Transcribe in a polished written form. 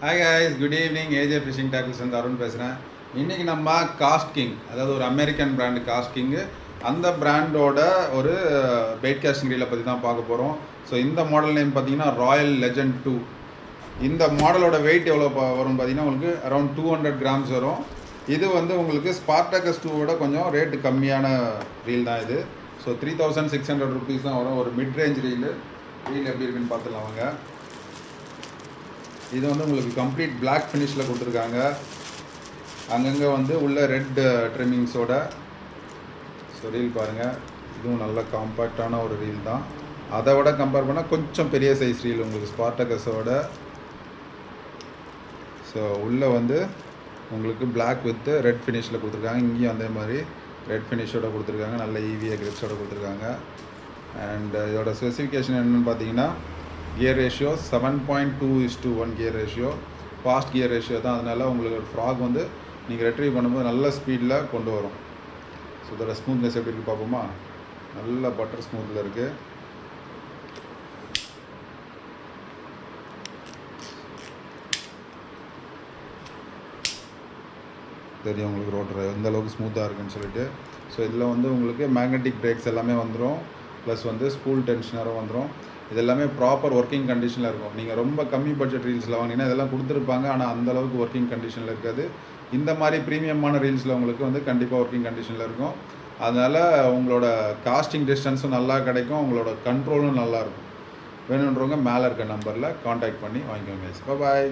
Hi guys, good evening. AJ fishing tackles வந்து அருண் பேசுகிறேன். இன்றைக்கி நம்ம காஸ்ட் கிங், அதாவது ஒரு அமெரிக்கன் பிராண்டு காஸ்ட் கிங்கு, அந்த பிராண்டோட ஒரு பெயிட் கேஸ்டிங் ரீலை பற்றி தான் பார்க்க போகிறோம். ஸோ இந்த மாடல் நேம் பார்த்தீங்கன்னா ராயல் லெஜண்ட் 2. இந்த மாடலோட வெயிட் எவ்வளோ வரும்னு பார்த்தீங்கன்னா உங்களுக்கு அரௌண்ட் 200 grams வரும். இது வந்து உங்களுக்கு ஸ்பார்டகஸ் 2 கொஞ்சம் ரேட்டு கம்மியான ரீல் தான் இது. ஸோ 3600 rupees தான் வரும். ஒரு மிட் ரேஞ்ச் ரீல் எப்படி இருக்குன்னு பார்த்துலாம் வாங்க. இது வந்து உங்களுக்கு கம்ப்ளீட் பிளாக் ஃபினிஷில் கொடுத்துருக்காங்க. அங்கங்கே வந்து உள்ள ரெட் ட்ரிம்மிங்ஸோட. ஸோ ரீல் பாருங்கள், இதுவும் நல்ல காம்பேக்டான ஒரு ரீல் தான். அதை விட கம்பேர் பண்ணால் கொஞ்சம் பெரிய சைஸ் ரீல் உங்களுக்கு ஸ்பார்டகஸோட. ஸோ உள்ளே வந்து உங்களுக்கு பிளாக் வித் ரெட் ஃபினிஷில் கொடுத்துருக்காங்க. இங்கேயும் அதே மாதிரி ரெட் ஃபினிஷோட கொடுத்துருக்காங்க. நல்ல ஈவிஏ கிரிப்ஸோட கொடுத்துருக்காங்க. அண்ட் இதோட ஸ்பெசிஃபிகேஷன் என்னென்னு பார்த்தீங்கன்னா, gear ratio 7.2:1 gear ratio, fast gear ratio தான். அதனால் உங்களுக்கு ஒரு ஃப்ராக் வந்து நீங்கள் ரெட்ரீவ் பண்ணும்போது நல்ல ஸ்பீடில் கொண்டு வரும். ஸோ இதோட ஸ்மூத்னஸ் எப்படி இருக்குது பார்ப்போமா. நல்ல பட்டர் ஸ்மூத்தில் இருக்குது. தெரியும் உங்களுக்கு ரோட்டர் எந்த அளவுக்கு ஸ்மூத்தாக இருக்குன்னு சொல்லிட்டு. ஸோ இதில் வந்து உங்களுக்கு மேக்னெட்டிக் பிரேக்ஸ் எல்லாமே வந்துடும். ப்ளஸ் வந்து ஸ்பூல் டென்ஷனரும் வந்துடும். இது எல்லாமே ப்ராப்பர் ஒர்க்கிங் கண்டிஷனில் இருக்கும். நீங்கள் ரொம்ப கம்மி பட்ஜெட் ரீல்ஸில் வாங்கினீங்கன்னா இதெல்லாம் கொடுத்துருப்பாங்க, ஆனால் அந்தளவுக்கு ஒர்க்கிங் கண்டிஷனில் இருக்காது. இந்த மாதிரி ப்ரீமியமான ரீல்ஸில் உங்களுக்கு வந்து கண்டிப்பாக ஒர்க்கிங் கண்டிஷனில் இருக்கும். அதனால் உங்களோட காஸ்டிங் டிஸ்டன்ஸும் நல்லா கிடைக்கும், உங்களோட கண்ட்ரோலும் நல்லாயிருக்கும். வேணுன்றவங்க மேலே இருக்க நம்பரில் காண்டாக்ட் பண்ணி வாங்கிக்கோங்க. பாய்.